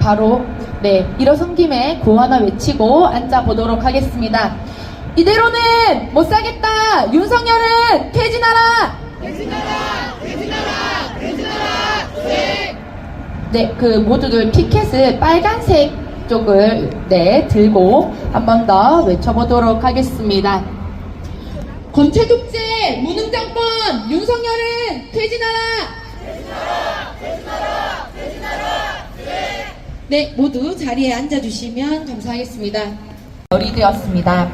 바로 일어선 김에 구호 하나 외치고 앉아보도록 하겠습니다. 이대로는 못 살겠다. 윤석열은 퇴진하라. 모두들 피켓을 빨간색 쪽을 들고 한 번 더 외쳐보도록 하겠습니다. 권태독재 무능정권 윤석열은 퇴진하라. 모두 자리에 앉아주시면 감사하겠습니다. 열이 되었습니다.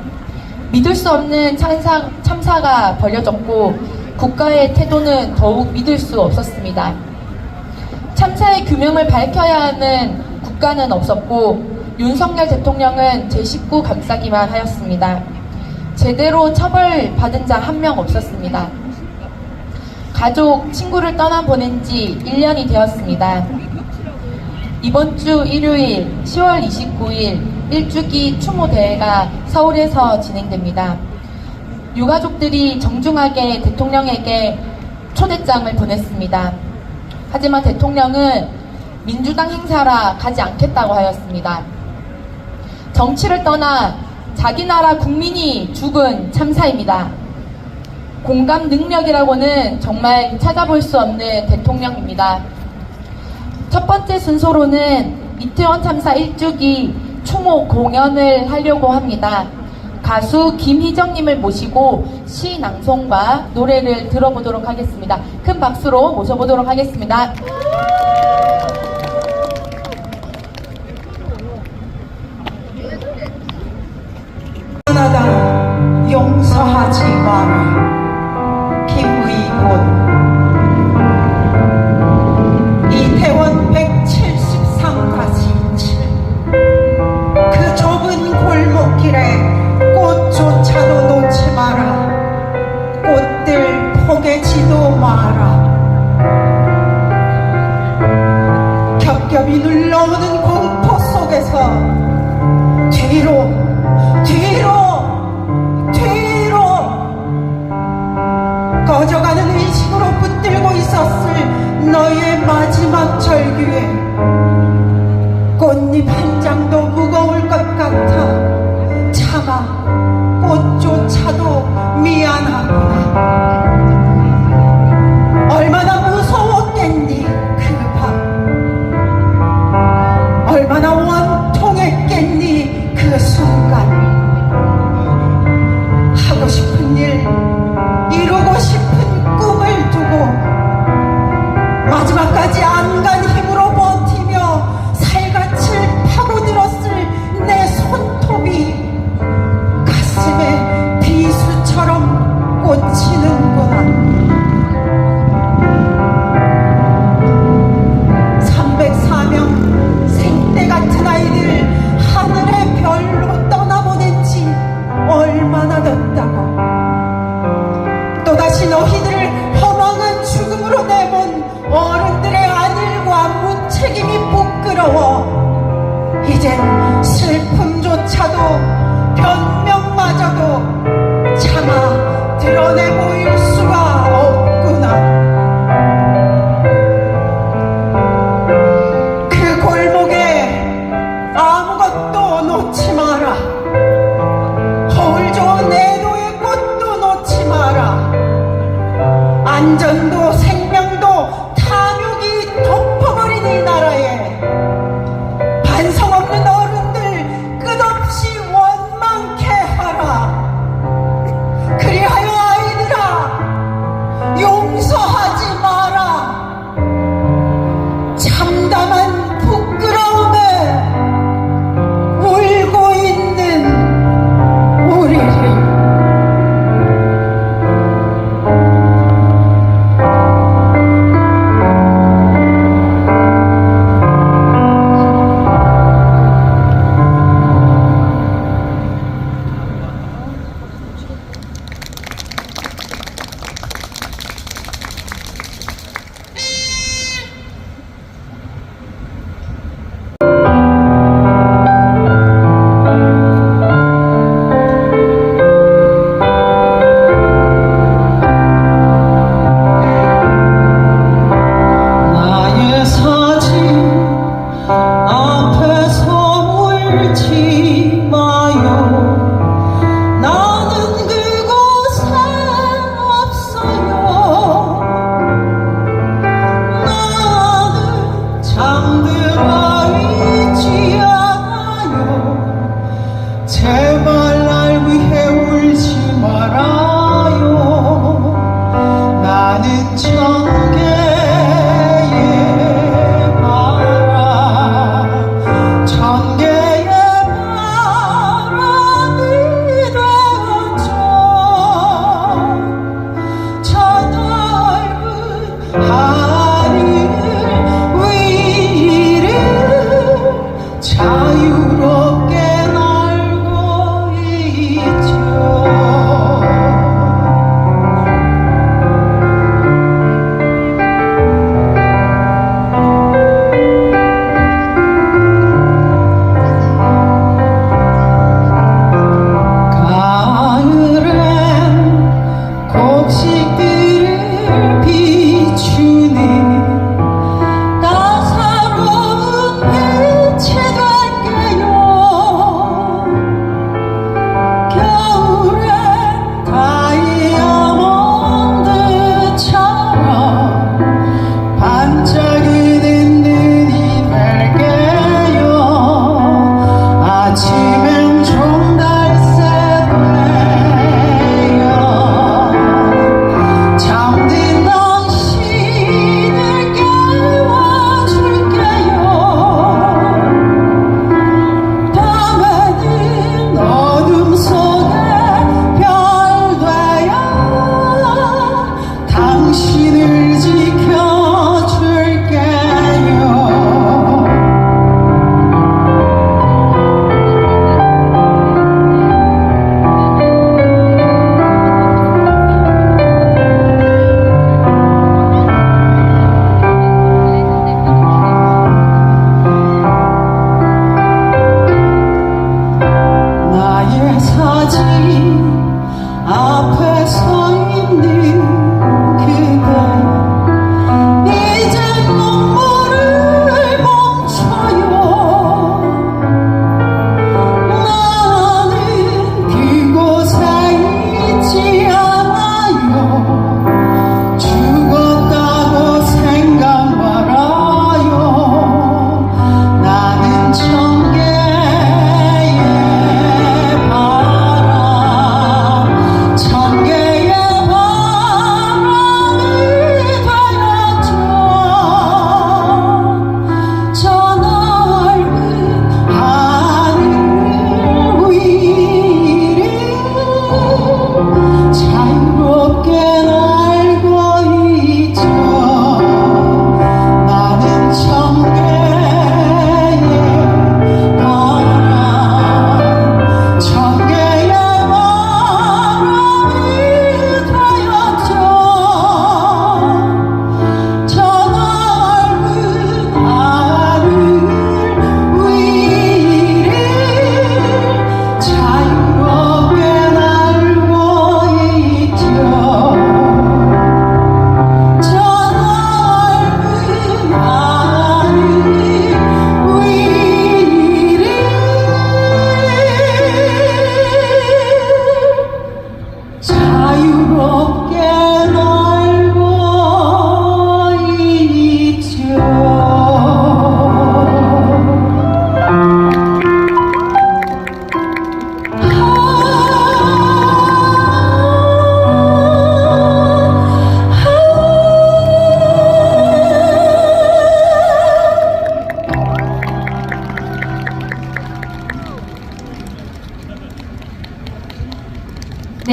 믿을 수 없는 참사가 벌어졌고 국가의 태도는 더욱 믿을 수 없었습니다. 참사의 규명을 밝혀야 하는 국가는 없었고 윤석열 대통령은 제 식구 감싸기만 하였습니다. 제대로 처벌받은 자 한 명 없었습니다. 가족, 친구를 떠나보낸 지 1년이 되었습니다. 이번 주 일요일 10월 29일 일주기 추모대회가 서울에서 진행됩니다. 유가족들이 정중하게 대통령에게 초대장을 보냈습니다. 하지만 대통령은 민주당 행사라 가지 않겠다고 하였습니다. 정치를 떠나 자기 나라 국민이 죽은 참사입니다. 공감 능력이라고는 정말 찾아볼 수 없는 대통령입니다. 첫 번째 순서로는 이태원 참사 1주기 추모 공연을 하려고 합니다. 가수 김희정님을 모시고 시 낭송과 노래를 들어보도록 하겠습니다. 큰 박수로 모셔보도록 하겠습니다. 하나다 용서하지 마라. 김의곤. 이태원 173-7 그 좁은 골목길에 꽃조차도 놓지 마라. 꽃들 포개지도 마라. 겹겹이 눌러오는 공포 속에서 뒤로 꺼져가는 의식으로 붙들고 있었을 너의 마지막 절규에 꽃잎 한 장도 무거울 것 같아 차마 꽃조차도 미안하구나. 얼마나 무서웠겠니 그 밤. 얼마나 원통했겠니 그 순간. 하고 싶은 일, 이루고 싶은 꿈을 두고 마지막까지 안간 힘으로 버티며 살갗을 파고들었을 내 손톱이 가슴에 비수처럼 꽂히는구나. 304명 생떼 같은 아이들 하늘의 별로 떠나보낸 지 얼마나 됐다고. 또다시 너희들을 허망한 죽음으로 내몬 어른들의 안일과 무책임이 부끄러워. 이젠 슬픔조차도 변명마저도 차마 드러내 보일 수가 없구나. 그 골목에 아무것도 놓지 마라. 거울 좋은 애도의 꽃도 놓지 마라. 안전도 생명도 탐욕이 덮어버린 이 나라에 반성 없는 어른들 끝없이 원망케 하라. 그리하여 아이들아,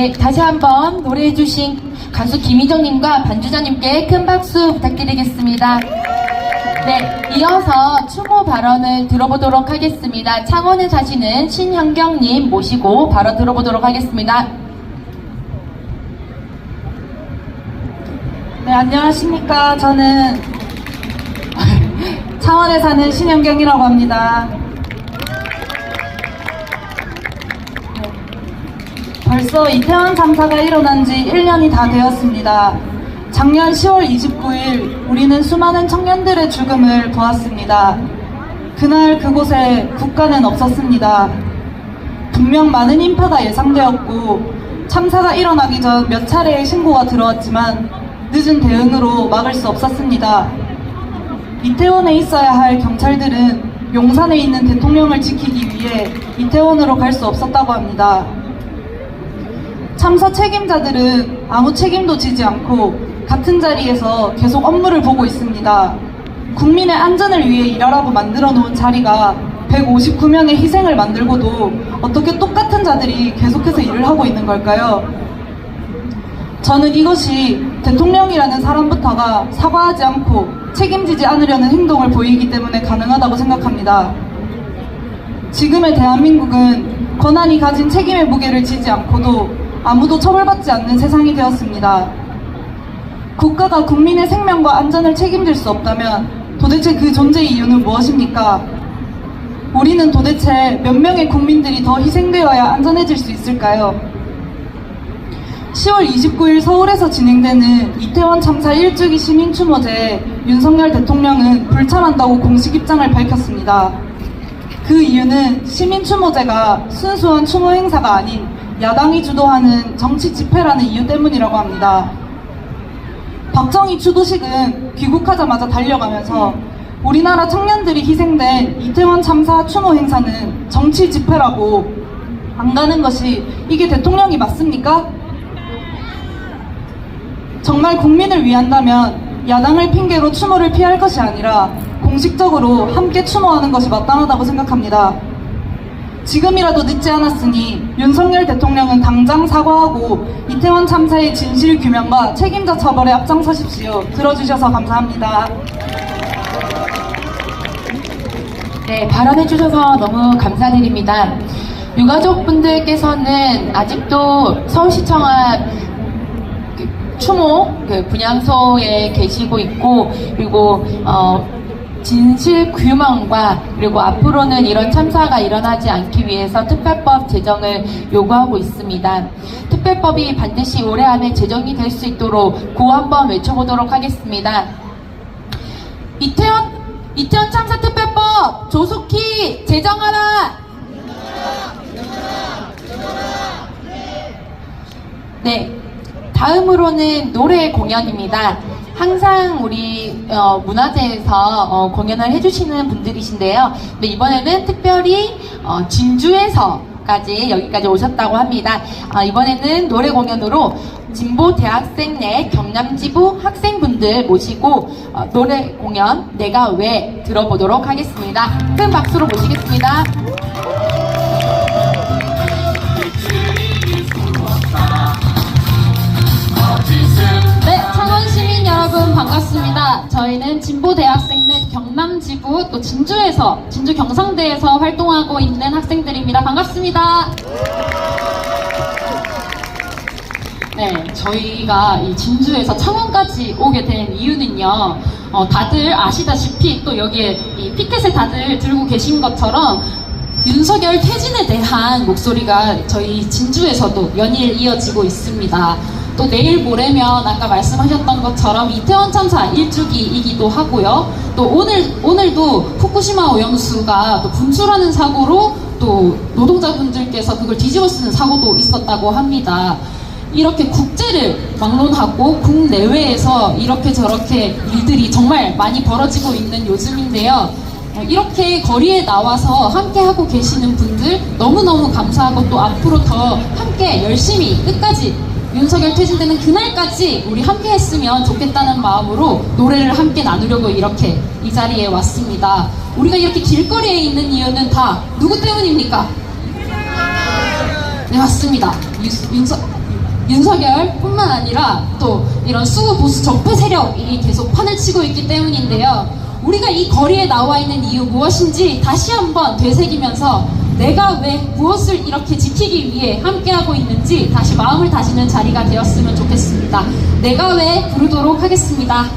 네, 다시 한번 노래해주신 가수 김희정님과 반주자님께 큰 박수 부탁드리겠습니다. 네, 이어서 추모 발언을 들어보도록 하겠습니다. 창원에 사시는 신현경님 모시고 발언 들어보도록 하겠습니다. 네, 안녕하십니까. 저는 창원에 사는 신현경이라고 합니다. 벌써 이태원 참사가 일어난 지 1년이 다 되었습니다. 작년 10월 29일 우리는 수많은 청년들의 죽음을 보았습니다. 그날 그곳에 국가는 없었습니다. 분명 많은 인파가 예상되었고 참사가 일어나기 전 몇 차례의 신고가 들어왔지만 늦은 대응으로 막을 수 없었습니다. 이태원에 있어야 할 경찰들은 용산에 있는 대통령을 지키기 위해 이태원으로 갈 수 없었다고 합니다. 참사 책임자들은 아무 책임도 지지 않고 같은 자리에서 계속 업무를 보고 있습니다. 국민의 안전을 위해 일하라고 만들어 놓은 자리가 159명의 희생을 만들고도 어떻게 똑같은 자들이 계속해서 일을 하고 있는 걸까요? 저는 이것이 대통령이라는 사람부터가 사과하지 않고 책임지지 않으려는 행동을 보이기 때문에 가능하다고 생각합니다. 지금의 대한민국은 권한이 가진 책임의 무게를 지지 않고도 아무도 처벌받지 않는 세상이 되었습니다. 국가가 국민의 생명과 안전을 책임질 수 없다면 도대체 그 존재 이유는 무엇입니까? 우리는 도대체 몇 명의 국민들이 더 희생되어야 안전해질 수 있을까요? 10월 29일 서울에서 진행되는 이태원 참사 1주기 시민추모제에 윤석열 대통령은 불참한다고 공식 입장을 밝혔습니다. 그 이유는 시민추모제가 순수한 추모 행사가 아닌 야당이 주도하는 정치 집회라는 이유 때문이라고 합니다. 박정희 추도식은 귀국하자마자 달려가면서 우리나라 청년들이 희생된 이태원 참사 추모 행사는 정치 집회라고 안 가는 것이 이게 대통령이 맞습니까? 정말 국민을 위한다면 야당을 핑계로 추모를 피할 것이 아니라 공식적으로 함께 추모하는 것이 마땅하다고 생각합니다. 지금이라도 늦지 않았으니 윤석열 대통령은 당장 사과하고 이태원 참사의 진실 규명과 책임자 처벌에 앞장서십시오. 들어주셔서 감사합니다. 네, 발언해주셔서 너무 감사드립니다. 유가족분들께서는 아직도 서울시청 앞 추모 분향소에 계시고 있고, 그리고 진실 규명과 그리고 앞으로는 이런 참사가 일어나지 않기 위해서 특별법 제정을 요구하고 있습니다. 특별법이 반드시 올해 안에 제정이 될 수 있도록 구호 한번 외쳐보도록 하겠습니다. 이태원 참사 특별법 조속히 제정하라! 네, 다음으로는 노래 공연입니다. 항상 우리 문화재에서 공연을 해주시는 분들이신데요. 근데 이번에는 특별히 진주에서까지 여기까지 오셨다고 합니다. 이번에는 노래 공연으로 진보 대학생 내 경남지부 학생분들 모시고 노래 공연 내가 왜 들어보도록 하겠습니다. 큰 박수로 모시겠습니다. 네, 창원 시민 여러분 반갑습니다. 저희는 진보대학생 내 경남지부 또 진주 경상대에서 활동하고 있는 학생들입니다. 반갑습니다. 네, 저희가 이 진주에서 창원까지 오게 된 이유는요, 다들 아시다시피 또 여기에 이 피켓을 다들 들고 계신 것처럼 윤석열 퇴진에 대한 목소리가 저희 진주에서도 연일 이어지고 있습니다. 또 내일 모레면 아까 말씀하셨던 것처럼 이태원 참사 1주기이기도 하고요. 또 오늘도 후쿠시마 오염수가 또 분출하는 사고로 또 노동자분들께서 그걸 뒤집어 쓰는 사고도 있었다고 합니다. 이렇게 국제를 막론하고 국내외에서 이렇게 저렇게 일들이 정말 많이 벌어지고 있는 요즘인데요. 이렇게 거리에 나와서 함께 하고 계시는 분들 너무너무 감사하고 또 앞으로 더 함께 열심히 끝까지 윤석열 퇴진되는 그날까지 우리 함께 했으면 좋겠다는 마음으로 노래를 함께 나누려고 이렇게 이 자리에 왔습니다. 우리가 이렇게 길거리에 있는 이유는 다 누구 때문입니까? 네, 맞습니다. 윤석열뿐만 아니라 또 이런 수구 보수 적폐 세력이 계속 판을 치고 있기 때문인데요. 우리가 이 거리에 나와 있는 이유 무엇인지 다시 한번 되새기면서 내가 왜 무엇을 이렇게 지키기 위해 함께하고 있는지 다시 마음을 다지는 자리가 되었으면 좋겠습니다. 내가 왜 부르도록 하겠습니다.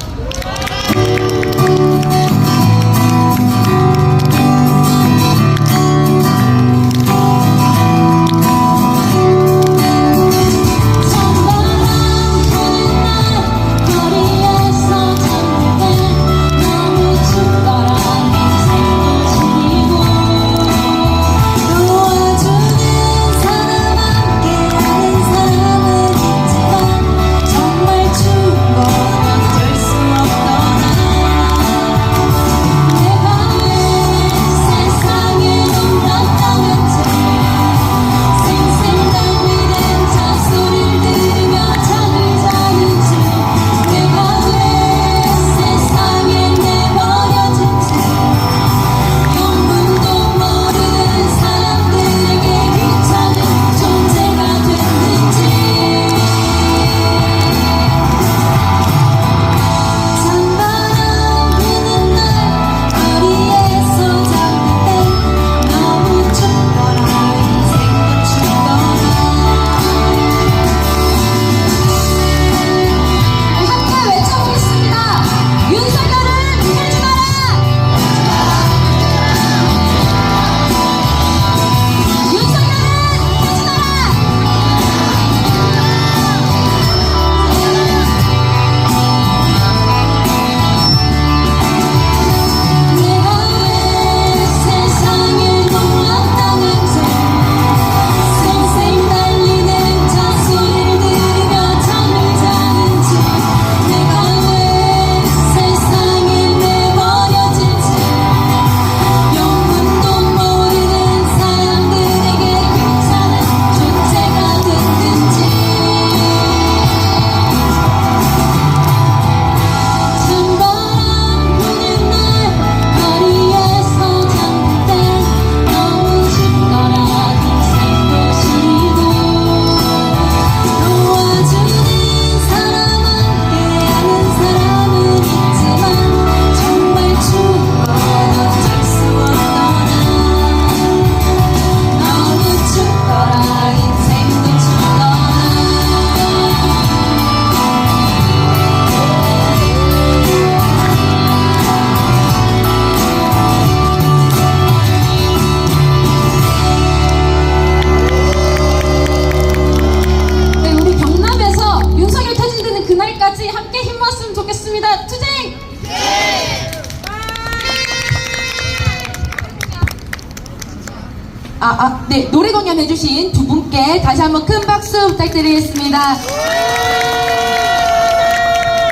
네, 노래 공연해주신 두 분께 다시 한번 큰 박수 부탁드리겠습니다.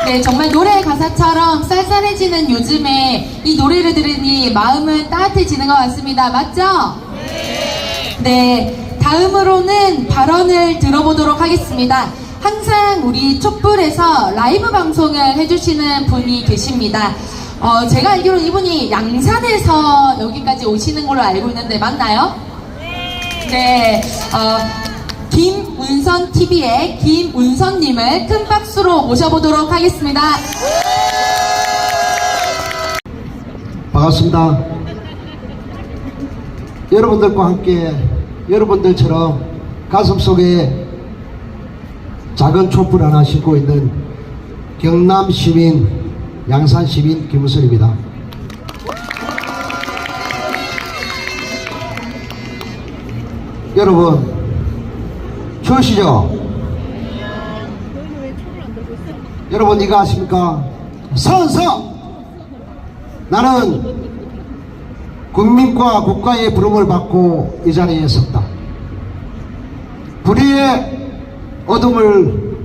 네, 정말 노래 가사처럼 쌀쌀해지는 요즘에 이 노래를 들으니 마음은 따뜻해지는 것 같습니다. 맞죠? 네, 다음으로는 발언을 들어보도록 하겠습니다. 항상 우리 촛불에서 라이브 방송을 해주시는 분이 계십니다. 제가 알기로는 이분이 양산에서 여기까지 오시는 걸로 알고 있는데 맞나요? 네, 김운선 TV의 김운선님을 큰 박수로 모셔보도록 하겠습니다. 반갑습니다. 여러분들과 함께 여러분들처럼 가슴속에 작은 촛불 하나 싣고 있는 경남 시민, 양산 시민 김우선입니다. 여러분, 추우시죠? 여러분 이거 아십니까? 서서! 나는 국민과 국가의 부름을 받고 이 자리에 섰다. 불의의 어둠을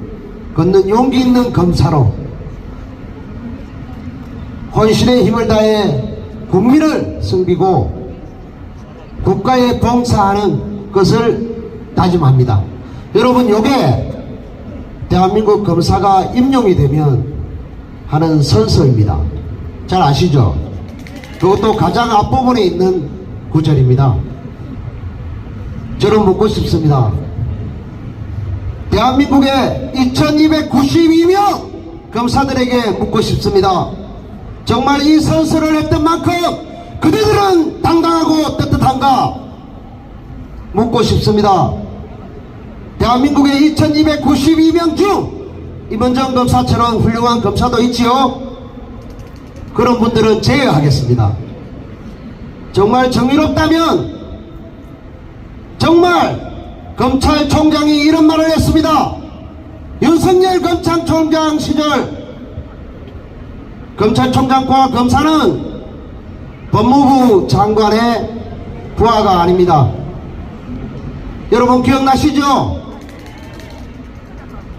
걷는 용기 있는 검사로 혼신의 힘을 다해 국민을 섬기고 국가에 봉사하는 것을 다짐합니다. 여러분, 요게 대한민국 검사가 임용이 되면 하는 선서입니다. 잘 아시죠? 그것도 가장 앞부분에 있는 구절입니다. 저는 묻고 싶습니다. 대한민국의 2292명 검사들에게 묻고 싶습니다. 정말 이 선서를 했던 만큼 그대들은 당당하고 떳떳한가 묻고 싶습니다. 대한민국의 2292명 중 임원정 검사처럼 훌륭한 검사도 있지요. 그런 분들은 제외하겠습니다. 정말 정의롭다면 정말 검찰총장이 이런 말을 했습니다. 윤석열 검찰총장 시절 검찰총장과 검사는 법무부 장관의 부하가 아닙니다. 여러분 기억나시죠?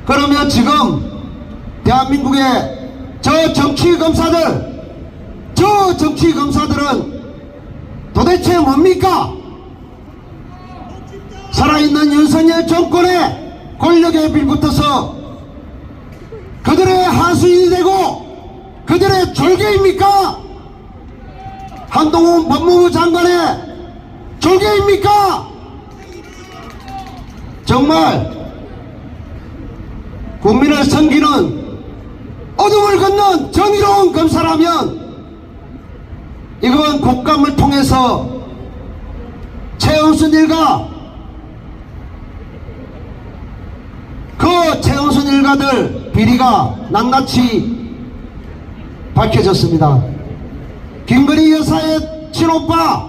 그러면 지금 대한민국의 저 정치검사들은 도대체 뭡니까? 살아있는 윤석열 정권의 권력에 빌붙어서 그들의 하수인이 되고 그들의 졸개입니까? 한동훈 법무부 장관의 졸개입니까? 정말 국민을 섬기는 어둠을 걷는 정의로운 검사라면 이건 국감을 통해서 최은순 일가 그 최은순 일가들 비리가 낱낱이 밝혀졌습니다. 김건희 여사의 친오빠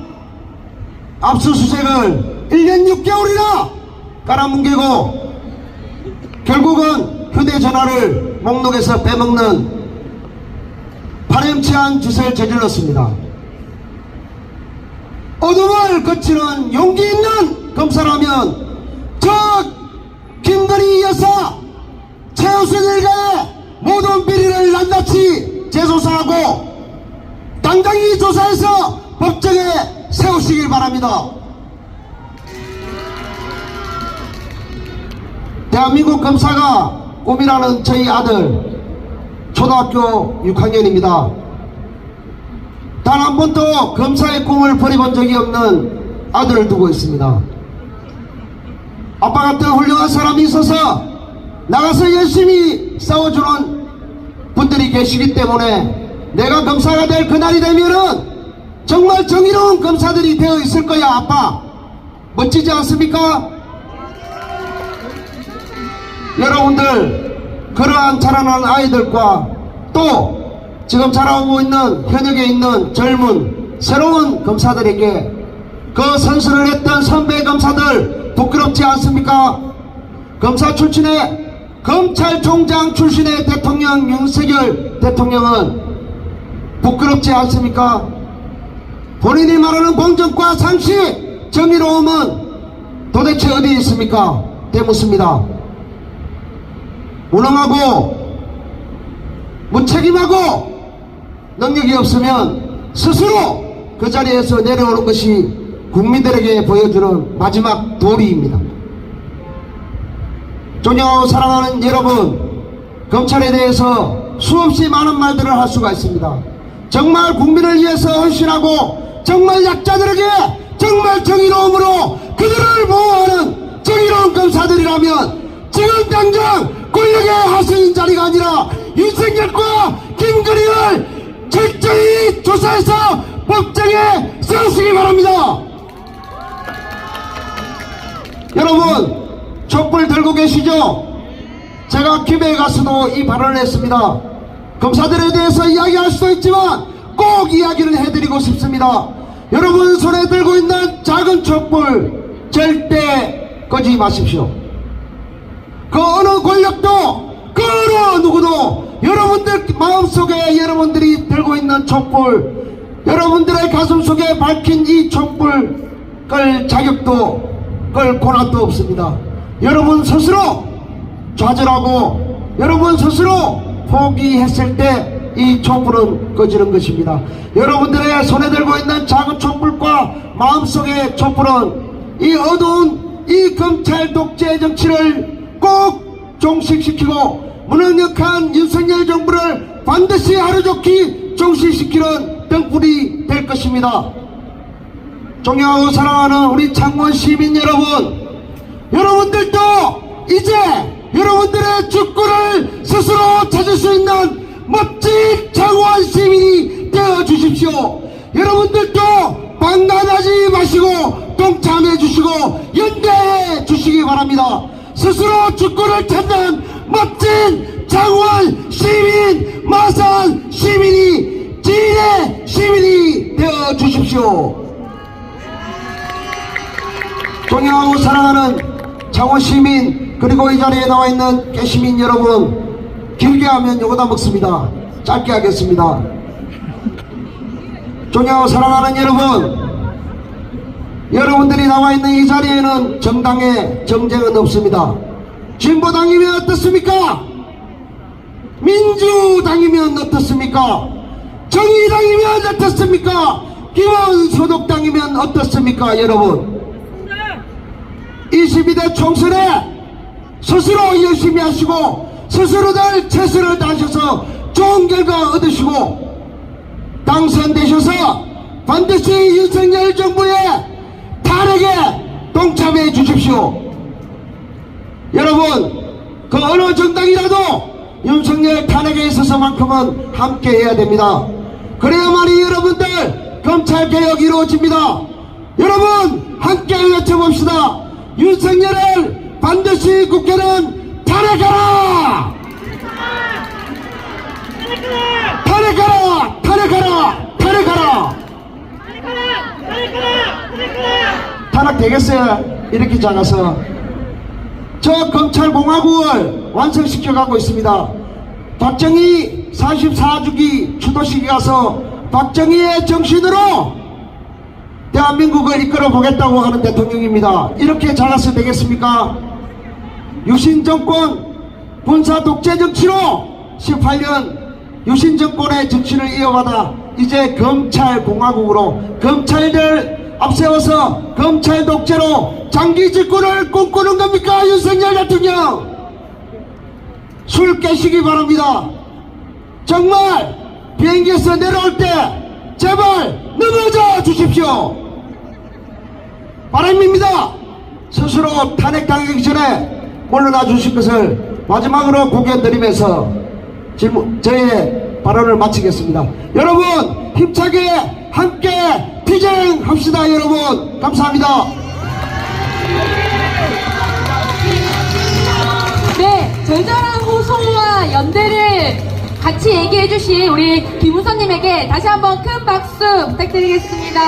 압수수색을 1년 6개월이나 깔아뭉개고 결국은 휴대전화를 목록에서 빼먹는 파렴치한 짓을 저질렀습니다. 어둠을 거치는 용기 있는 검사라면 저 김건희 여사 최우순 일가의 모든 비리를 낱낱이 재조사하고 당당히 조사해서 법정에 세우시길 바랍니다. 대한민국 검사가 꿈이라는 저희 아들 초등학교 6학년입니다. 단 한 번도 검사의 꿈을 버려본 적이 없는 아들을 두고 있습니다. 아빠 같은 훌륭한 사람이 있어서 나가서 열심히 싸워주는 분들이 계시기 때문에 내가 검사가 될 그날이 되면은 정말 정의로운 검사들이 되어 있을 거야. 아빠 멋지지 않습니까? 여러분들 그러한 자라난 아이들과 또 지금 자라오고 있는 현역에 있는 젊은 새로운 검사들에게 그 선수를 했던 선배 검사들 부끄럽지 않습니까? 검사 출신의 검찰총장 출신의 대통령 윤석열 대통령은 부끄럽지 않습니까? 본인이 말하는 공정과 상식 정의로움은 도대체 어디 있습니까? 되묻습니다. 무능하고 무책임하고 능력이 없으면 스스로 그 자리에서 내려오는 것이 국민들에게 보여주는 마지막 도리입니다. 존경하고 사랑하는 여러분, 검찰에 대해서 수없이 많은 말들을 할 수가 있습니다. 정말 국민을 위해서 헌신하고 정말 약자들에게 정말 정의로움으로 그들을 보호하는 정의로운 검사들이라면 지금 당장 권력의 하수인 자리가 아니라 윤석열과 김건희를 철저히 조사해서 법정에 세우시기 바랍니다. 여러분 촛불 들고 계시죠? 제가 김해에 가서도 이 발언을 했습니다. 검사들에 대해서 이야기할 수도 있지만 꼭 이야기를 해드리고 싶습니다. 여러분 손에 들고 있는 작은 촛불 절대 끄지 마십시오. 그 어느 권력도 그 어느 누구도 여러분들 마음속에 여러분들이 들고 있는 촛불, 여러분들의 가슴속에 밝힌 이 촛불 끌 자격도 끌 고난도 없습니다. 여러분 스스로 좌절하고 여러분 스스로 포기했을 때 이 촛불은 꺼지는 것입니다. 여러분들의 손에 들고 있는 작은 촛불과 마음속의 촛불은 이 어두운 이 검찰 독재 정치를 꼭 종식시키고 무능력한 윤석열 정부를 반드시 하루종일 종식시키는 등불이 될 것입니다. 존경하고 사랑하는 우리 창원 시민 여러분, 여러분들도 이제 여러분들의 축구를 스스로 찾을 수 있는 멋진 창원 시민이 되어 주십시오. 여러분들도 방관하지 마시고 동참해 주시고 연대해 주시기 바랍니다. 스스로 축구를 찾는 멋진 창원 시민, 마산 시민이, 진해 시민이 되어 주십시오. 존경하고 사랑하는 창원 시민, 그리고 이 자리에 나와 있는 개시민 여러분, 길게 하면 요거다 먹습니다. 짧게 하겠습니다. 존경하고 사랑하는 여러분, 여러분들이 나와 있는 이 자리에는 정당의 정쟁은 없습니다. 진보당이면 어떻습니까? 민주당이면 어떻습니까? 정의당이면 어떻습니까? 기본소득당이면 어떻습니까? 여러분, 22대 총선에 스스로 열심히 하시고 스스로들 최선을 다하셔서 좋은 결과 얻으시고 당선되셔서 반드시 윤석열 정부의 탄핵에 동참해 주십시오. 여러분, 그 어느 정당이라도 윤석열 탄핵에 있어서만큼은 함께 해야 됩니다. 그래야만이 여러분들 검찰개혁 이루어집니다. 여러분, 함께 외쳐봅시다. 윤석열을 반드시 국회는 탄핵하라! 탄핵하라! 탄핵하라! 탄핵하라! 탄핵 되겠어요? 이렇게 작아서. 저 검찰공화국을 완성시켜가고 있습니다. 박정희 44주기 추도식에 가서 박정희의 정신으로 대한민국을 이끌어 보겠다고 하는 대통령입니다. 이렇게 작아서 되겠습니까? 유신정권 군사 독재 정치로 18년 유신정권의 정치를 이어받아 이제 검찰공화국으로 검찰들 앞세워서 검찰 독재로 장기 집권을 꿈꾸는 겁니까? 윤석열 대통령, 술 깨시기 바랍니다. 정말 비행기에서 내려올 때 제발 넘어져 주십시오. 바람입니다. 스스로 탄핵당하기 전에 물러나 주실 것을 마지막으로 고개드리면서 저의 발언을 마치겠습니다. 여러분, 힘차게 함께 투쟁합시다. 여러분, 감사합니다. 네, 절절한 호소와 연대를 같이 얘기해 주신 우리 김우선님에게 다시 한번 큰 박수 부탁드리겠습니다.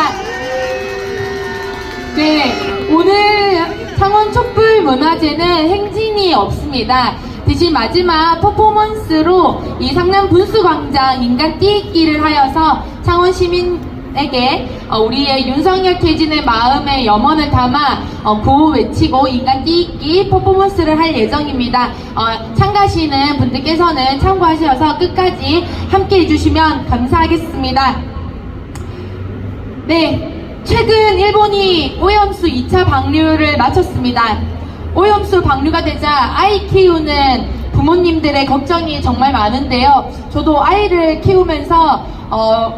네, 오늘 창원 촛불문화제는 행진이 없습니다. 대신 마지막 퍼포먼스로 이 상남 분수광장 인간 띄기를 하여서 창원 시민에게 우리의 윤석열 퇴진의 마음의 염원을 담아 구호 외치고 인간 띄기 퍼포먼스를 할 예정입니다. 참가하시는 분들께서는 참고하셔서 끝까지 함께 해주시면 감사하겠습니다. 네, 최근 일본이 오염수 2차 방류를 마쳤습니다. 오염수 방류가 되자 아이 키우는 부모님들의 걱정이 정말 많은데요. 저도 아이를 키우면서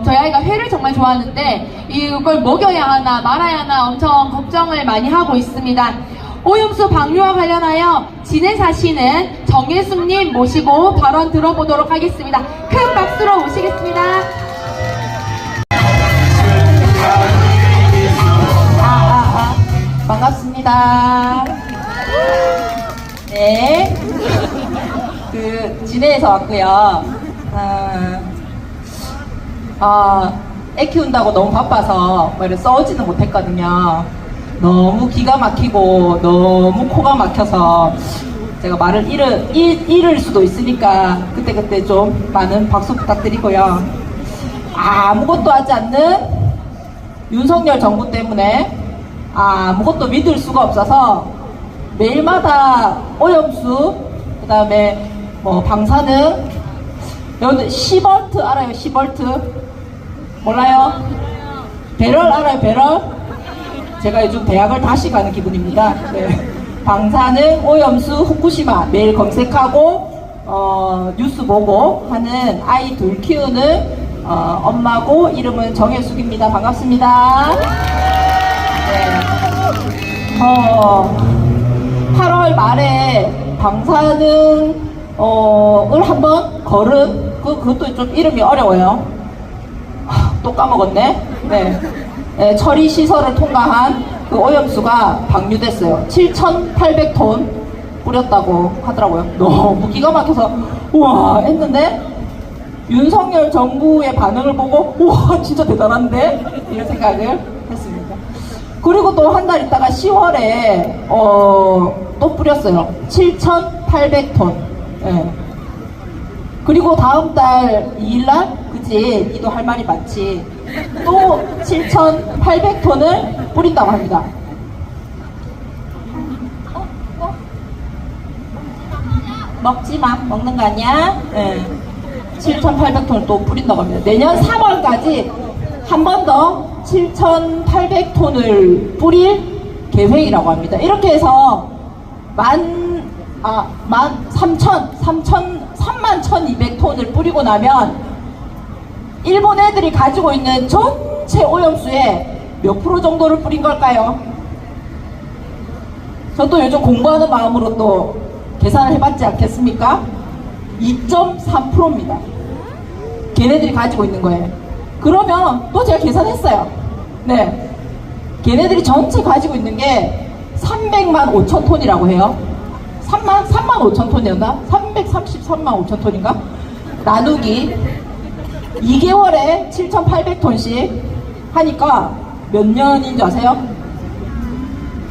저희 아이가 회를 정말 좋아하는데 이걸 먹여야 하나 말아야 하나 엄청 걱정을 많이 하고 있습니다. 오염수 방류와 관련하여 진해 사시는 정혜숙님 모시고 발언 들어보도록 하겠습니다. 큰 박수로 모시겠습니다. 반갑습니다. 네. 진해에서 왔고요. 애 키운다고 너무 바빠서 뭐 이렇게 써오지는 못했거든요. 너무 기가 막히고 너무 코가 막혀서 제가 말을 잃을 수도 있으니까 그때그때 좀 많은 박수 부탁드리고요. 아무것도 하지 않는 윤석열 정부 때문에 아무것도 믿을 수가 없어서 매일마다 오염수, 그 다음에 뭐 방사능, 여러분들 시벌트 알아요? 시벌트? 몰라요? 배럴 알아요? 배럴? 제가 요즘 대학을 다시 가는 기분입니다. 네. 방사능, 오염수, 후쿠시마 매일 검색하고 뉴스 보고 하는 아이 둘 키우는 엄마고 이름은 정혜숙입니다. 반갑습니다. 네. 8월 말에 방사능을 한번 걸은 그것도 좀 이름이 어려워요. 또 까먹었네. 네, 처리 시설을 통과한 그 오염수가 방류됐어요. 7,800톤 뿌렸다고 하더라고요. 너무 기가 막혀서 우와 했는데 윤석열 정부의 반응을 보고 우와 진짜 대단한데 이런 생각을 했습니다. 그리고 또 한 달 있다가 10월에 또 뿌렸어요. 7,800톤. 예. 그리고 다음 달 2일날 그치 니도 할 말이 많지 또 7,800톤을 뿌린다고 합니다. 먹지마 먹는 거 아니야? 예. 7,800톤을 또 뿌린다고 합니다. 내년 3월까지 한 번 더 7,800톤을 뿌릴 계획이라고 합니다. 이렇게 해서 31,200톤을 뿌리고 나면 일본 애들이 가지고 있는 전체 오염수의 몇 프로 정도를 뿌린 걸까요? 저도 요즘 공부하는 마음으로 또 계산을 해봤지 않겠습니까? 2.3%입니다. 걔네들이 가지고 있는 거예요. 그러면 또 제가 계산했어요. 네, 걔네들이 전체 가지고 있는 게 300만 5천 톤이라고 해요. 3만 5천 톤이었나? 333만 5천 톤인가? 나누기 2개월에 7,800톤씩 하니까 몇 년인 줄 아세요?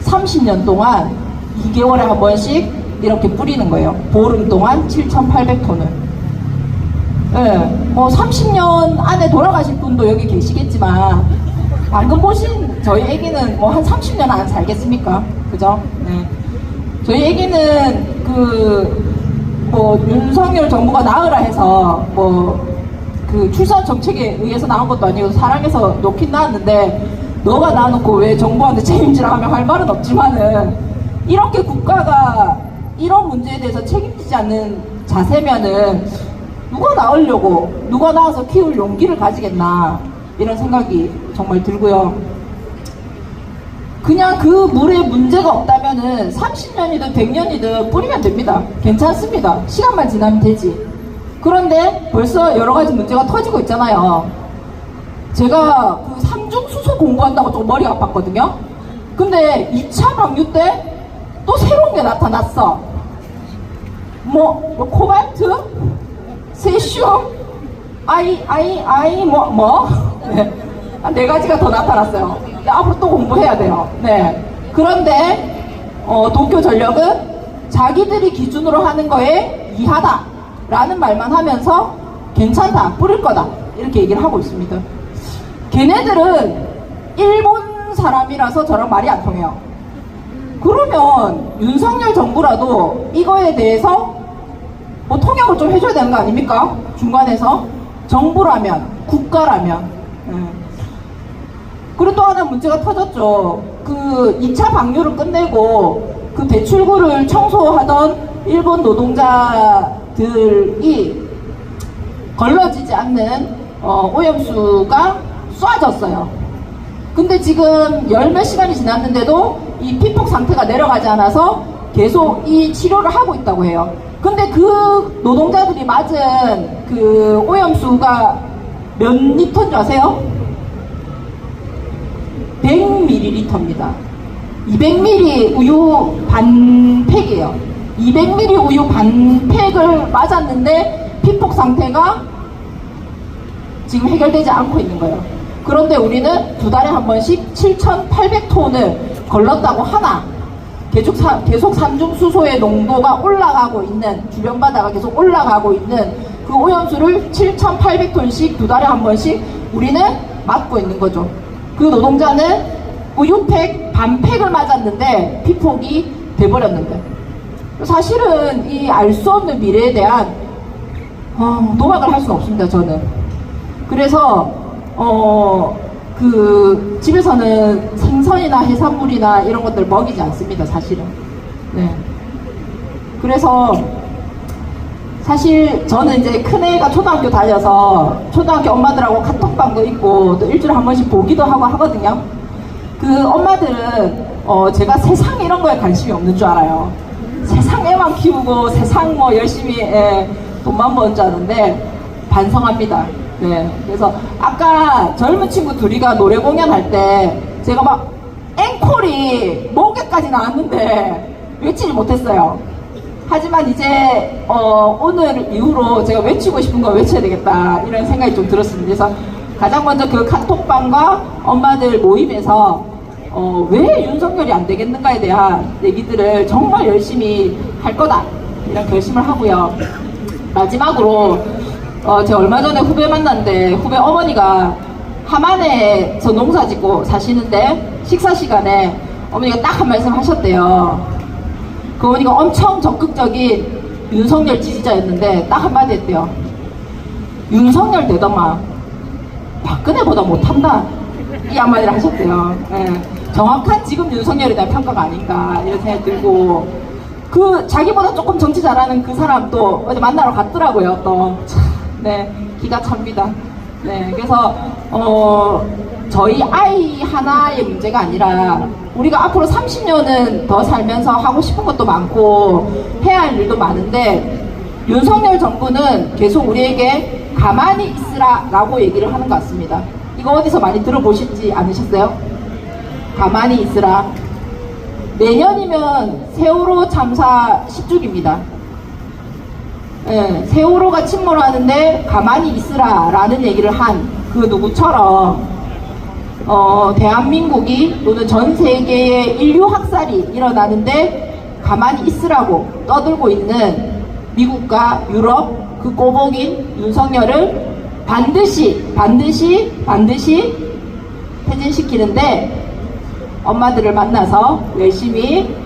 30년 동안 2개월에 한 번씩 이렇게 뿌리는 거예요. 보름 동안 7,800톤을. 네, 30년 안에 돌아가실 분도 여기 계시겠지만 방금 보신 저희 애기는 한 30년 안 살겠습니까? 그죠? 네. 저희 애기는 윤석열 정부가 낳으라 해서 그 출산 정책에 의해서 낳은 것도 아니고 사랑해서 놓긴 낳았는데 너가 낳아놓고 왜 정부한테 책임지라 하면 할 말은 없지만은 이렇게 국가가 이런 문제에 대해서 책임지지 않는 자세면은 누가 낳으려고 누가 낳아서 키울 용기를 가지겠나 이런 생각이 정말 들고요. 그냥 그 물에 문제가 없다면은 30년이든 100년이든 뿌리면 됩니다. 괜찮습니다. 시간만 지나면 되지. 그런데 벌써 여러 가지 문제가 터지고 있잖아요. 제가 그 삼중수소 공부한다고 좀 머리가 아팠거든요. 근데 2차 방류 때 또 새로운 게 나타났어. 코발트, 세슘, 네. 한 4가지가 더 나타났어요. 앞으로 또 공부해야 돼요. 네. 그런데 도쿄전력은 자기들이 기준으로 하는 거에 이하다 라는 말만 하면서 괜찮다, 뿌릴 거다 이렇게 얘기를 하고 있습니다. 걔네들은 일본 사람이라서 저랑 말이 안 통해요. 그러면 윤석열 정부라도 이거에 대해서 통역을 좀 해줘야 되는 거 아닙니까? 중간에서 정부라면, 국가라면. 그리고 또 하나 문제가 터졌죠. 그 2차 방류를 끝내고 그 배출구를 청소하던 일본 노동자들이 걸러지지 않는 오염수가 쏟아졌어요. 근데 지금 10몇 시간이 지났는데도 이 피폭 상태가 내려가지 않아서 계속 이 치료를 하고 있다고 해요. 근데 그 노동자들이 맞은 그 오염수가 몇 리터인 줄 아세요? 100ml입니다. 200ml 우유 반 팩이에요. 200ml 우유 반 팩을 맞았는데 피폭 상태가 지금 해결되지 않고 있는 거예요. 그런데 우리는 2달에 한 번씩 7,800톤을 걸렀다고 하나 계속 삼중수소의 농도가 올라가고 있는, 주변 바다가 계속 올라가고 있는 그 오염수를 7,800톤씩 2달에 한 번씩 우리는 맞고 있는 거죠. 그 노동자는 우유팩 반팩을 맞았는데 피폭이 돼버렸는데, 사실은 이 알 수 없는 미래에 대한 도박을 할 수는 없습니다. 저는. 그래서 그 집에서는 생선이나 해산물이나 이런 것들 먹이지 않습니다. 사실은. 네. 그래서 사실 저는 이제 큰애가 초등학교 다녀서 초등학교 엄마들하고 카톡방도 있고 또 일주일에 한 번씩 보기도 하고 하거든요. 그 엄마들은 제가 세상 이런 거에 관심이 없는 줄 알아요. 세상 애만 키우고 세상 뭐 열심히 돈만 버는 줄 아는데 반성합니다. 네. 그래서 아까 젊은 친구 둘이가 노래 공연할 때 제가 막 앵콜이 목에까지 나왔는데 외치지 못했어요. 하지만 이제 오늘 이후로 제가 외치고 싶은 거 외쳐야 되겠다 이런 생각이 좀 들었습니다. 그래서 가장 먼저 그 카톡방과 엄마들 모임에서 왜 윤석열이 안 되겠는가에 대한 얘기들을 정말 열심히 할 거다 이런 결심을 하고요. 마지막으로 제가 얼마 전에 후배 만났는데 후배 어머니가 함안에서 농사 짓고 사시는데 식사 시간에 어머니가 딱 한 말씀 하셨대요. 그 어머니가 엄청 적극적인 윤석열 지지자였는데 딱 한마디 했대요. 윤석열 되더만 박근혜보다 못한다 이 한마디를 하셨대요. 예. 정확한 지금 윤석열에 대한 평가가 아닌가 이런 생각이 들고 그 자기보다 조금 정치 잘하는 그 사람 또 어제 만나러 갔더라고요. 또 네, 기가 찹니다. 네, 그래서 저희 아이 하나의 문제가 아니라 우리가 앞으로 30년은 더 살면서 하고 싶은 것도 많고 해야 할 일도 많은데 윤석열 정부는 계속 우리에게 가만히 있으라 라고 얘기를 하는 것 같습니다. 이거 어디서 많이 들어보시지 않으셨어요? 가만히 있으라. 내년이면 세월호 참사 10주기입니다. 예, 세월호가 침몰하는데 가만히 있으라 라는 얘기를 한 그 누구처럼 대한민국이 또는 전 세계의 인류 학살이 일어나는데 가만히 있으라고 떠들고 있는 미국과 유럽 그 꼬복인 윤석열을 반드시 퇴진시키는데 엄마들을 만나서 열심히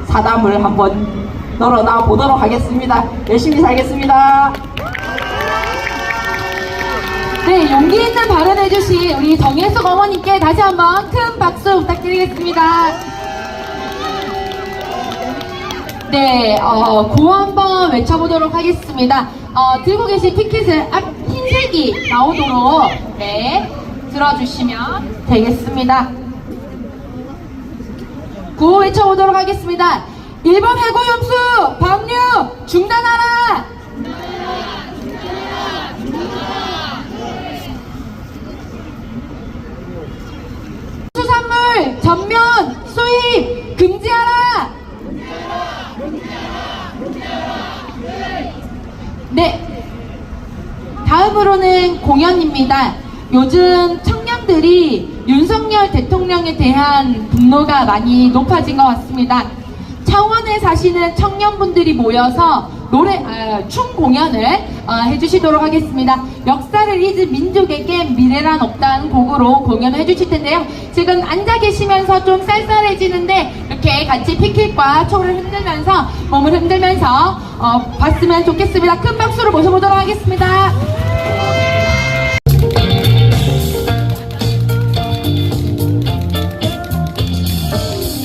사담을 한번 널어놔 보도록 하겠습니다. 열심히 살겠습니다. 네, 용기 있는 발언해주신 우리 정혜숙 어머니께 다시 한번 큰 박수 부탁드리겠습니다. 네, 구호 한번 외쳐보도록 하겠습니다. 들고 계신 피켓을 흰색이 나오도록 네, 들어주시면 되겠습니다. 구호 외쳐보도록 하겠습니다. 일본 해고염수 방류 중단하라! 수산물 전면 수입 금지하라! 네, 다음으로는 공연입니다. 요즘 청년들이 윤석열 대통령에 대한 분노가 많이 높아진 것 같습니다. 창원에 사시는 청년분들이 모여서 춤 공연을 해주시도록 하겠습니다. 역사를 잊은 민족에게 미래란 없다는 곡으로 공연을 해주실 텐데요. 지금 앉아 계시면서 좀 쌀쌀해지는데 이렇게 같이 피켓과 초를 흔들면서 몸을 흔들면서 봤으면 좋겠습니다. 큰 박수로 모셔보도록 하겠습니다.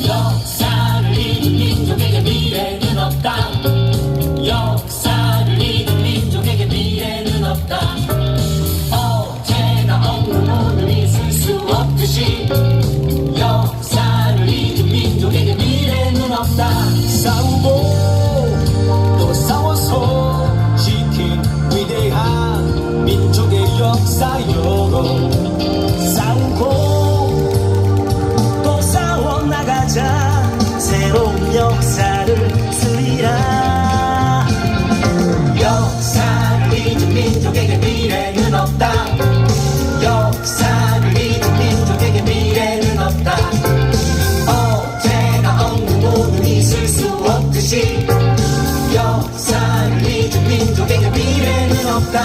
역사를 잊은 민족에게 미래는 없다. 역사를 잊은 민족에게 미래는 없다. 어제나 없는 오늘 있을 수 없듯이 역사를 잊은 민족에게 미래는 없다. 싸우고 또 싸워서 지킨 위대한 민족의 역사요. 싸우고 또 싸워나가자. 새로운 역사를 쓰리라. 역사를 잊은 민족에게 미래는 없다. 역사를 잊은 민족에게 미래는 없다. 어제가 없는 오늘 있을 수 없듯이 역사를 잊은 민족에게 미래는 없다.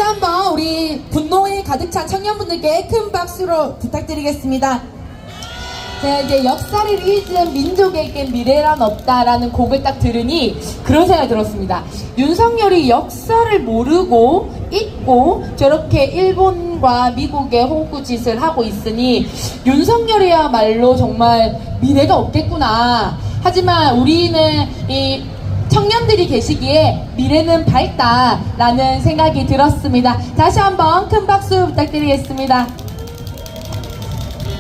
한번 우리 분노에 가득 찬 청년분들께 큰 박수로 부탁드리겠습니다. 제가 이제 역사를 잊은 민족에게 미래란 없다라는 곡을 딱 들으니 그런 생각이 들었습니다. 윤석열이 역사를 모르고 잊고 저렇게 일본과 미국의 호구짓을 하고 있으니 윤석열이야말로 정말 미래가 없겠구나. 하지만 우리는 이 청년들이 계시기에 미래는 밝다라는 생각이 들었습니다. 다시 한번 큰 박수 부탁드리겠습니다.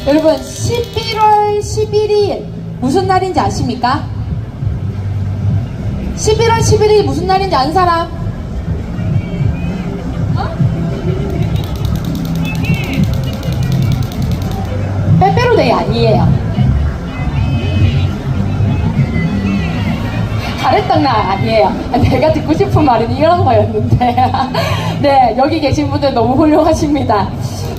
여러분 11월 11일 무슨 날인지 아십니까? 11월 11일 무슨 날인지 아는 사람? 빼빼로데이 아니에요. 잘했던 날 아니에요. 내가 듣고 싶은 말은 이런 거였는데 네, 여기 계신 분들 너무 훌륭하십니다.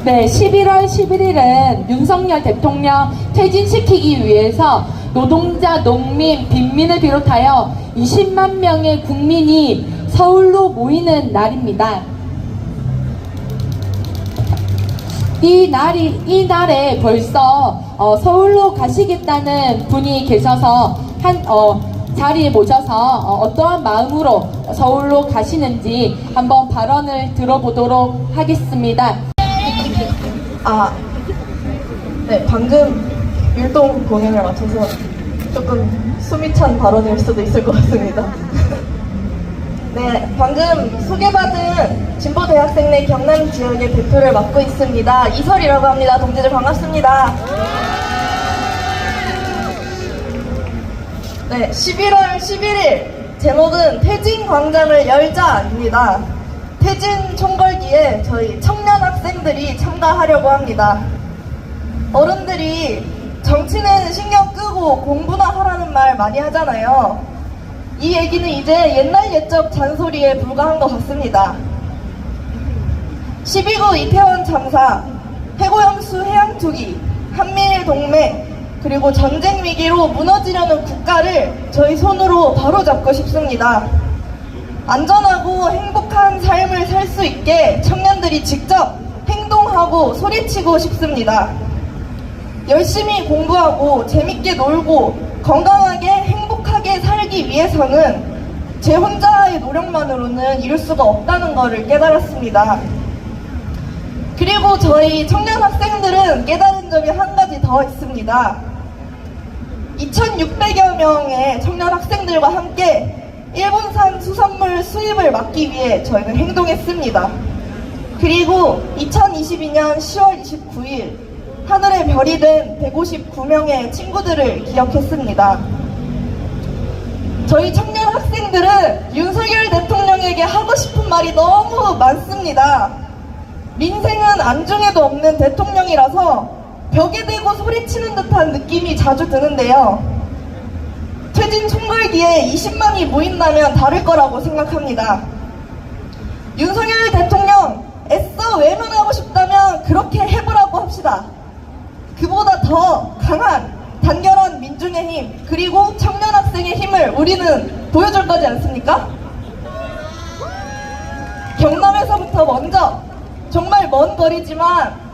네, 11월 11일은 윤석열 대통령 퇴진시키기 위해서 노동자, 농민, 빈민을 비롯하여 20만 명의 국민이 서울로 모이는 날입니다. 이 날에 벌써 서울로 가시겠다는 분이 계셔서 자리에 모셔서 어떠한 마음으로 서울로 가시는지 한번 발언을 들어보도록 하겠습니다. 네, 방금 율동 공연을 마쳐서 조금 숨이 찬 발언일 수도 있을 것 같습니다. 네, 방금 소개받은 진보대학생회 경남 지역의 대표를 맡고 있습니다. 이설이라고 합니다. 동지들 반갑습니다. 네, 11월 11일 제목은 퇴진광장을 열자입니다. 퇴진 총궐기에 저희 청년 학생들이 참가하려고 합니다. 어른들이 정치는 신경 끄고 공부나 하라는 말 많이 하잖아요. 이 얘기는 이제 옛날 옛적 잔소리에 불과한 것 같습니다. 12구 이태원 참사, 해고염수 해양 투기, 한미일 동맹, 그리고 전쟁 위기로 무너지려는 국가를 저희 손으로 바로잡고 싶습니다. 안전하고 행복한 삶을 살 수 있게 청년들이 직접 행동하고 소리치고 싶습니다. 열심히 공부하고 재밌게 놀고 건강하게 행복하게 살기 위해서는 제 혼자의 노력만으로는 이룰 수가 없다는 것을 깨달았습니다. 그리고 저희 청년 학생들은 깨달은 점이 한 가지 더 있습니다. 2600여 명의 청년 학생들과 함께 일본산 수산물 수입을 막기 위해 저희는 행동했습니다. 그리고 2022년 10월 29일 하늘의 별이 된 159명의 친구들을 기억했습니다. 저희 청년 학생들은 윤석열 대통령에게 하고 싶은 말이 너무 많습니다. 민생은 안중에도 없는 대통령이라서 벽에 대고 소리치는 듯한 느낌이 자주 드는데요. 퇴진 총궐기에 20만이 모인다면 다를 거라고 생각합니다. 윤석열 대통령 애써 외면하고 싶다면 그렇게 해보라고 합시다. 그보다 더 강한 단결한 민중의 힘 그리고 청년 학생의 힘을 우리는 보여줄 거지 않습니까? 경남에서부터 먼저 정말 먼 거리지만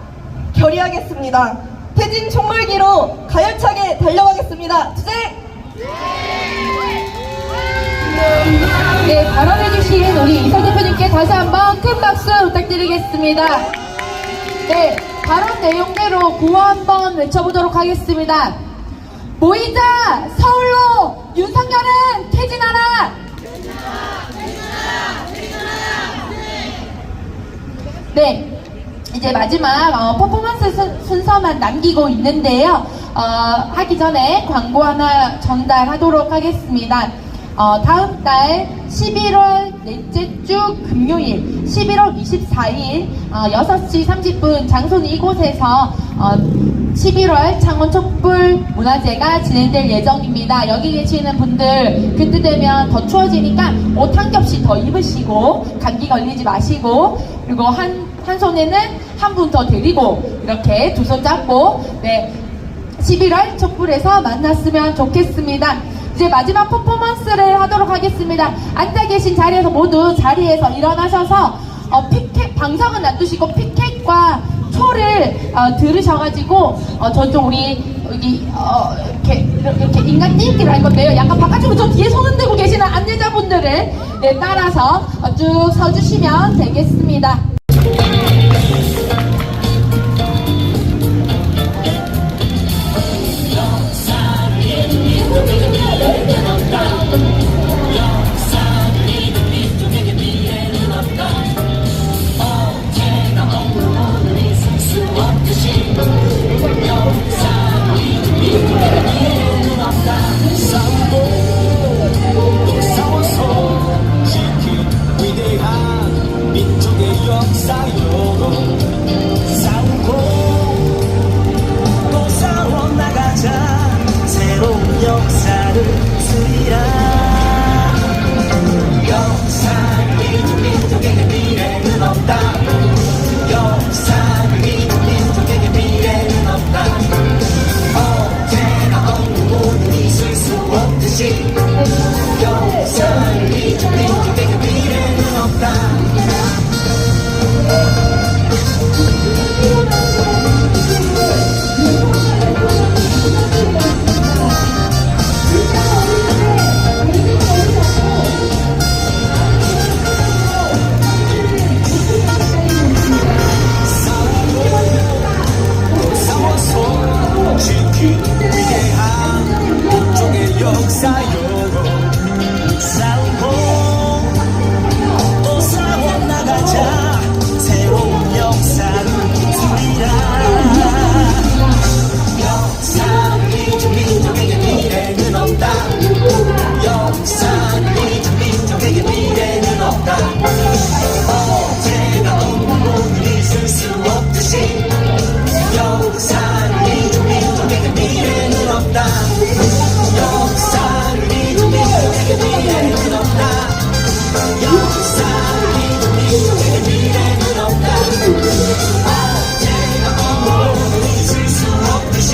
결의하겠습니다. 퇴진 총궐기로 가열차게 달려가겠습니다. 투쟁! 네, 발언해주신 우리 이설 대표님께 다시 한번 큰 박수 부탁드리겠습니다. 네, 발언 내용대로 구호 한번 외쳐보도록 하겠습니다. 모이자! 서울로! 윤석열은 퇴진하라! 네, 이제 마지막 퍼포먼스 순서만 남기고 있는데요. 하기 전에 광고 하나 전달하도록 하겠습니다. 다음 달 11월 넷째 주 금요일 11월 24일 6시 30분 장소는 이곳에서 11월 창원 촛불 문화제가 진행될 예정입니다. 여기 계시는 분들 그때 되면 더 추워지니까 옷 한 겹씩 더 입으시고 감기 걸리지 마시고 그리고 한 손에는 한 분 더 데리고 이렇게 두 손 잡고 네 11월 촛불에서 만났으면 좋겠습니다. 이제 마지막 퍼포먼스를 하도록 하겠습니다. 앉아 계신 자리에서 모두 자리에서 일어나셔서 피켓 방석은 놔두시고 피켓과 초를 들으셔가지고 저쪽 우리 여기 이렇게 인간 띄기를 할 건데요. 약간 바깥쪽으로 저 뒤에 손 흔들고 계시는 안내자분들을 네, 따라서 쭉 서주시면 되겠습니다. 민족의 역사요 싸우고 또 싸워나가자 새로운 역사를 쓰리라 역사를 잊은 민족에게 미래는 없다 역사를 잊은 민족에게 미래는 없다 언제나 없는 모든 있을 수 없듯이 역사를 잊은 민족에게 미래는 없다 지킨 위대한 민족의 역사요 싸우고 또 싸워나가자 새로운 역사를 쓰리라 역사를 잊은 민족에게 미래는 없다 역사를 잊은 민족에게 미래는 없다 언제나 없는 모든 있을 수 없듯이 역사를 잊은 민족에게 미래는 없다 역사를 잊은 민족에게 미래는 없다 역사를 잊은 민족에게 미래는 없다 언제나 없는 있을 수 없듯이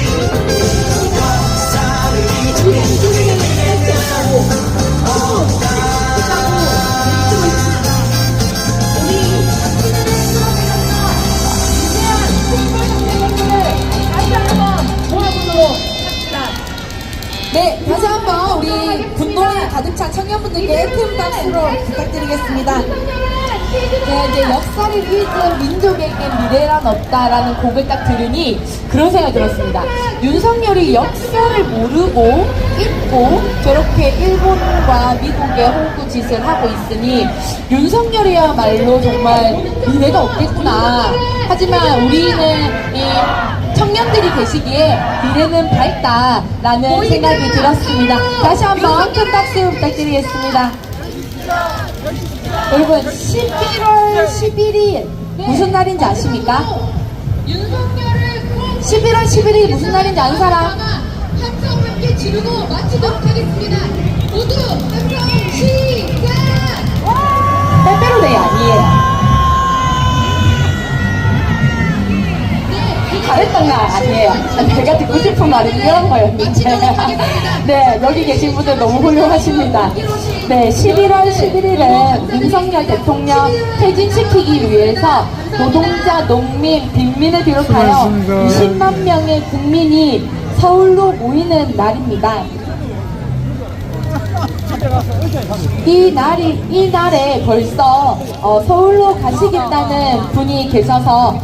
역사를 잊은 민족에게 미래는 없다 네, 다시 한번 우리 분노에 가득 찬 청년분들께 큰 박수로 부탁드리겠습니다. 네, 이제 역사를 잊은 민족에게 미래란 없다라는 곡을 딱 들으니 그런 생각이 들었습니다. 윤석열이 역사를 모르고 잊고 저렇게 일본과 미국의 홍구 짓을 하고 있으니 윤석열이야말로 정말 미래가 없겠구나. 하지만 우리는 이 청년들이 계시기에 미래는 밝다라는 생각이 들었습니다. 다시 한번 큰 박수 부탁드리겠습니다. 여러분 11월 11일 무슨 날인지 아십니까? 11월 11일이 무슨 날인지 아는 사람? 함성 함께 지르고 마치도록 하겠습니다. 모두 함성 시작! 빼빼로데이 아니에요. 잘했던 날 아니에요. 제가 듣고 싶은 말이 이런 거였는데 네, 여기 계신 분들 너무 훌륭하십니다. 네, 11월 11일은 윤석열 대통령 퇴진시키기 위해서 노동자, 농민, 빈민을 비롯하여 20만 명의 국민이 서울로 모이는 날입니다. 이 날에 벌써 서울로 가시겠다는 분이 계셔서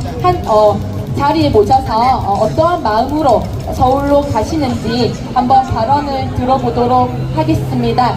자리에 모셔서 어떠한 마음으로 서울로 가시는지 한번 발언을 들어보도록 하겠습니다.